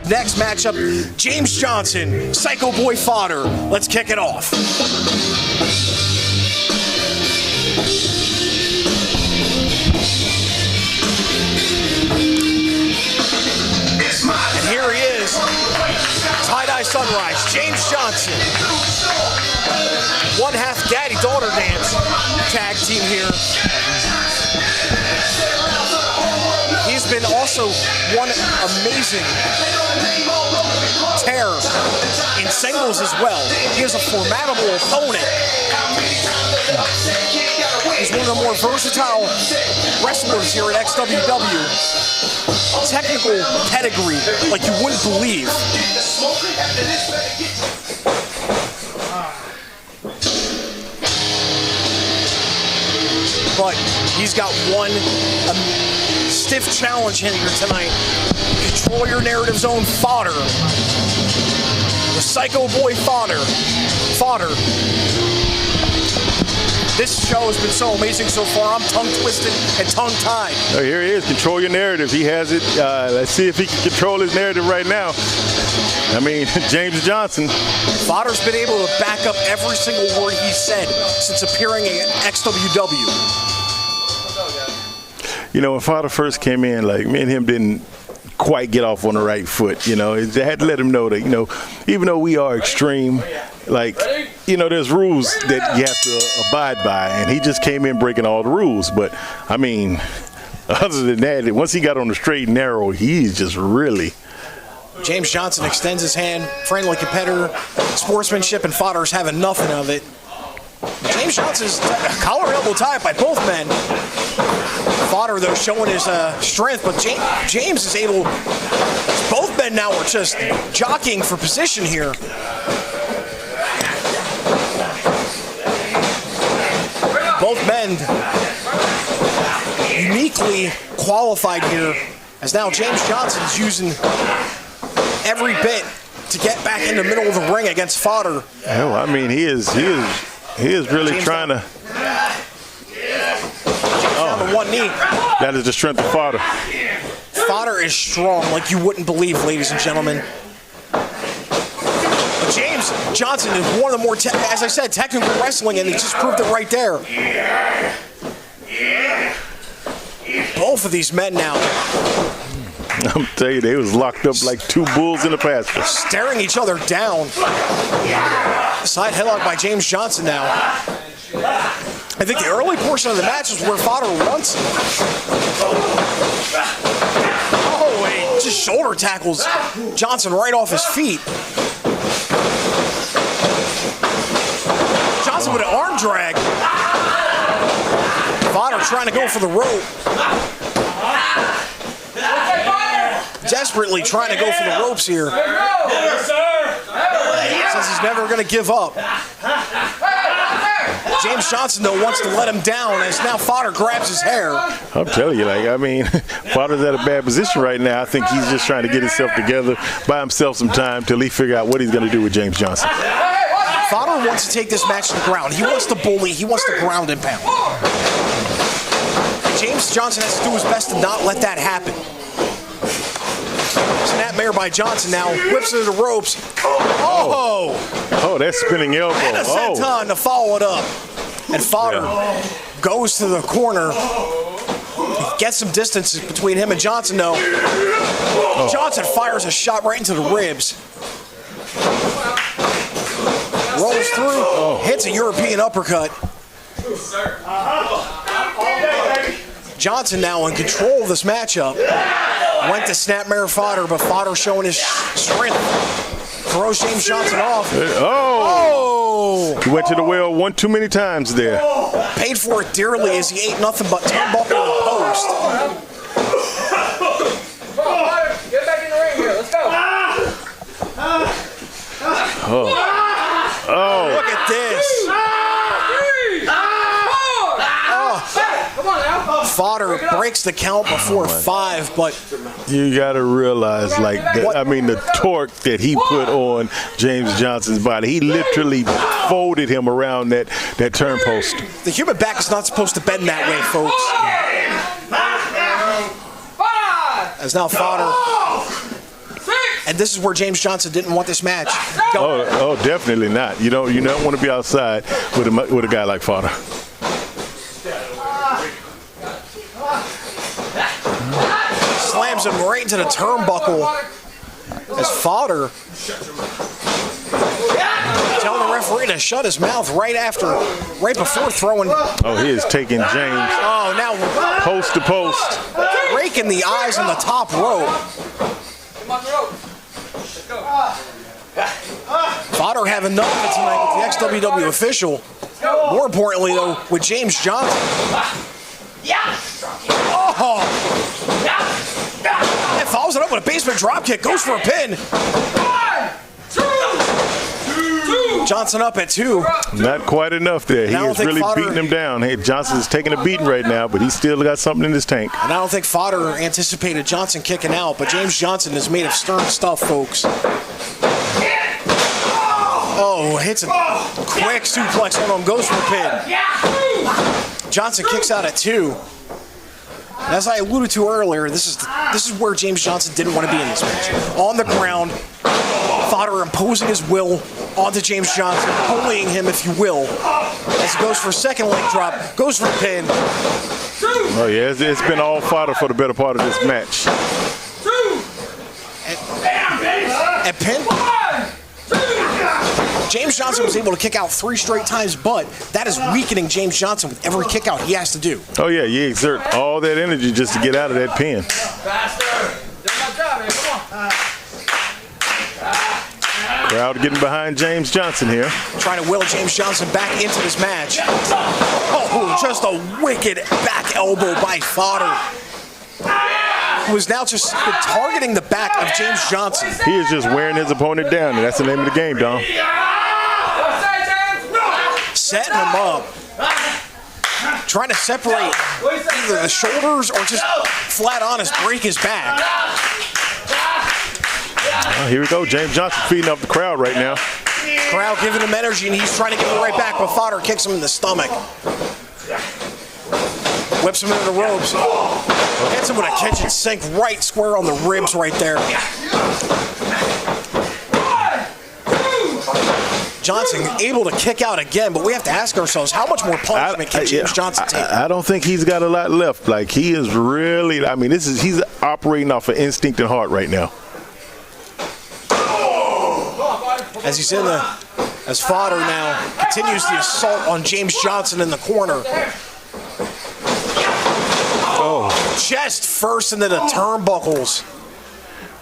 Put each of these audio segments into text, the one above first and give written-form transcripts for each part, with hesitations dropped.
next matchup, James Johnson, Psycho Boy Fodder. Let's kick it off. And here he is, tie-dye sunrise, James Johnson. One half daddy-daughter dance tag team here. He's been also one amazing tear in singles as well. He is a formidable opponent. He's one of the more versatile wrestlers here at XWW. Technical pedigree like you wouldn't believe. But he's got one stiff challenge here tonight. Control your narrative zone, Fodder. The Psycho Boy Fodder. This show has been so amazing so far. I'm tongue-twisted and tongue-tied. Oh, here he is. Control your narrative. He has it. Let's see if he can control his narrative right now. I mean, James Johnson. Fodder's been able to back up every single word he said since appearing at XWW. You know, when Fodder first came in, like, me and him didn't quite get off on the right foot. You know, they had to let him know that, you know, even though we are extreme, like, you know, there's rules that you have to abide by, and he just came in breaking all the rules. But, I mean, other than that, once he got on the straight and narrow, he's just really... James Johnson extends his hand, friendly competitor, sportsmanship, and Fodder's having nothing of it. James Johnson's collar elbow tie by both men. Fodder, though, showing his strength, but James is able... Both men now are just jockeying for position here. Both men uniquely qualified here, as now James Johnson's using every bit to get back in the middle of the ring against Fodder. Hell, I mean, he is really James trying to. On the one knee. That is the strength of Fodder. Fodder is strong, like you wouldn't believe, ladies and gentlemen. But James Johnson is one of the more, as I said, technical wrestling, and he just proved it right there. Both of these men now. I'm telling you, they was locked up like two bulls in a pasture. Staring each other down. Side headlock by James Johnson now. I think the early portion of the match was where Fodder wants. Oh, he just shoulder tackles Johnson right off his feet. Johnson with an arm drag. Fodder trying to go for the rope. Desperately trying to go for the ropes here. Says he's never going to give up. James Johnson, though, wants to let him down as now Fodder grabs his hair. I'm telling you, like, I mean, Fodder's at a bad position right now. I think he's just trying to get himself together, buy himself some time till he figure out what he's going to do with James Johnson. Fodder wants to take this match to the ground. He wants to bully. He wants to ground and pound. James Johnson has to do his best to not let that happen. Snapmare by Johnson now, whips into the ropes. Oh, that's spinning elbow. And a senton to follow it up. And Fodder goes to the corner. Gets some distance between him and Johnson, though. Johnson fires a shot right into the ribs. Rolls through, hits a European uppercut. Johnson now in control of this matchup. Went to snapmare Fodder, but Fodder showing his strength. Throws James Johnson off. He went to the well one too many times there. Paid for it dearly as he ate nothing but turnbuckle and post. Get back in the ring here. Let's go. Look at this. Fodder breaks the count before 5, but you got to realize, like, the torque that he put on James Johnson's body. He literally folded him around that turn post. The human back is not supposed to bend that way, folks. As now Fodder And this is where James Johnson didn't want this match. Oh, definitely not. You don't want to be outside with a guy like Fodder. Slams him right into the turnbuckle as Fodder telling the referee to shut his mouth right before throwing. Oh, he is taking James. Oh, now post to post. Breaking the eyes on the top rope. Fodder having none of it tonight with the ex-WW official. More importantly, though, with James Johnson. Oh! And follows it up with a basement dropkick. Goes for a pin. Johnson up at 2. Not quite enough there. He is really beating him down. Hey, Johnson's taking a beating right now, but he's still got something in his tank. And I don't think Fodder anticipated Johnson kicking out, but James Johnson is made of stern stuff, folks. Oh, hits a quick suplex on him, goes for a pin. Johnson kicks out at 2. As I alluded to earlier, this is where James Johnson didn't want to be in this match. On the ground, Fodder imposing his will onto James Johnson, bullying him, if you will, as he goes for a second leg drop, goes for a pin. Oh yeah, it's been all Fodder for the better part of this match. And pin. James Johnson was able to kick out 3 straight times, but that is weakening James Johnson with every kick out he has to do. Oh yeah, you exert all that energy just to get out of that pin. Crowd getting behind James Johnson here. Trying to will James Johnson back into this match. Oh, just a wicked back elbow by Fodder, who is now just targeting the back of James Johnson. He is just wearing his opponent down, and that's the name of the game, Dom. Setting him up. Trying to separate either the shoulders or just flat honest break his back. Here we go. James Johnson feeding up the crowd right now. Crowd giving him energy, and he's trying to give it right back, but Fodder kicks him in the stomach. Whips him into the ropes. Hits him with a kitchen sink right square on the ribs right there. Johnson able to kick out again, but we have to ask ourselves, how much more punishment can James Johnson take? I don't think he's got a lot left. Like, he is really, I mean, he's operating off of instinct and heart right now. As he's as Fodder now continues the assault on James Johnson in the corner. Oh. Chest first into the turnbuckles.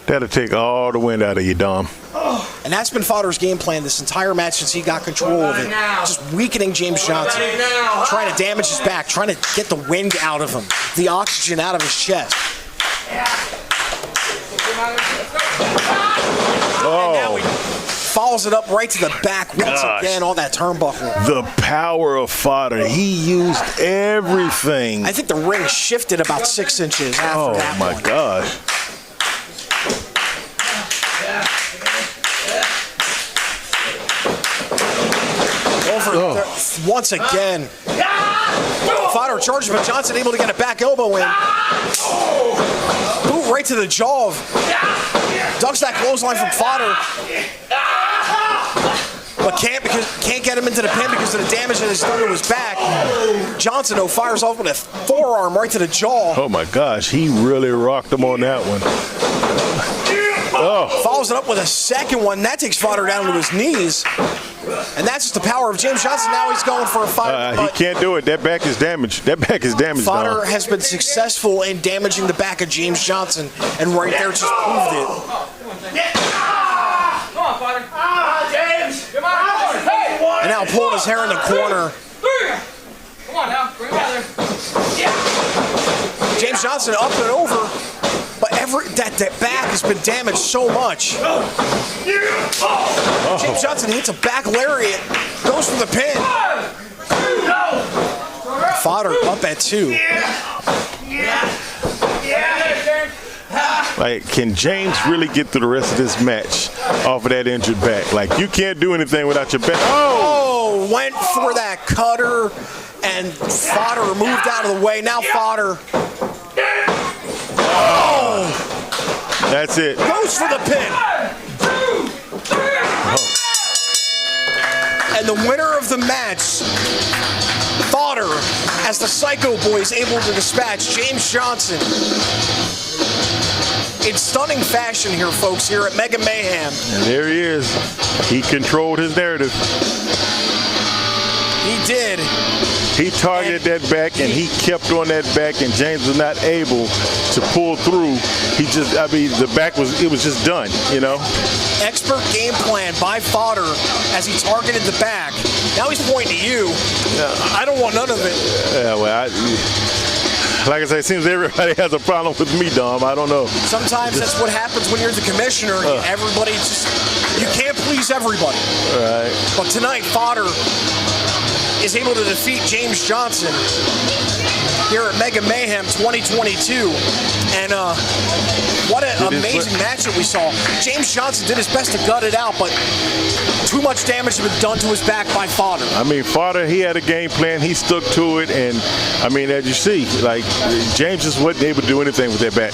That'll take all the wind out of you, Dom. And that's been Fodder's game plan this entire match since he got control of it. Just weakening James Johnson. Trying to damage his back. Trying to get the wind out of him. The oxygen out of his chest. Oh. And now he follows it up right to the back once again on that turnbuckle. The power of Fodder. He used everything. I think the ring shifted about 6 inches after that one. Oh, my gosh. Once again. Fodder charges, but Johnson able to get a back elbow in. Boot right to the jaw. Ducks that clothesline from Fodder. But can't get him into the pin because of the damage that has done to his back. Johnson, though, fires off with a forearm right to the jaw. Oh, my gosh. He really rocked him on that one. Oh. Follows it up with a second one. That takes Fodder down to his knees. And that's just the power of James Johnson. Now he's going for a fight. He can't do it. That back is damaged. Fodder has been successful in damaging the back of James Johnson. And right there just proved it. Come on, Fodder. James. Come on. And now pulling his hair in the corner. Come on now. Bring him out there. James Johnson up and over. But that back has been damaged so much. James Johnson hits a back lariat, goes for the pin. Fodder up at 2. Like, can James really get through the rest of this match off of that injured back? Like, you can't do anything without your back. Oh, went for that cutter, and Fodder moved out of the way. Now Fodder. Oh! That's it. Goes for the pin. And the winner of the match, Fodder, as the Psycho Boy is able to dispatch James Johnson in stunning fashion here, folks, here at Mega Mayhem. And there he is. He controlled his narrative. He did. He targeted that back, and he kept on that back, and James was not able to pull through. The back was just done, you know? Expert game plan by Fodder as he targeted the back. Now he's pointing to you. I don't want none of it. Yeah, well, like I say, it seems everybody has a problem with me, Dom. I don't know. Sometimes that's what happens when you're the commissioner. Everybody you can't please everybody. Right. But tonight, Fodder is able to defeat James Johnson here at Mega Mayhem 2022. And what an amazing match that we saw. James Johnson did his best to gut it out, but too much damage had been done to his back by Fodder. I mean, Fodder, he had a game plan. He stuck to it. And, I mean, as you see, like, James just wasn't able to do anything with that back.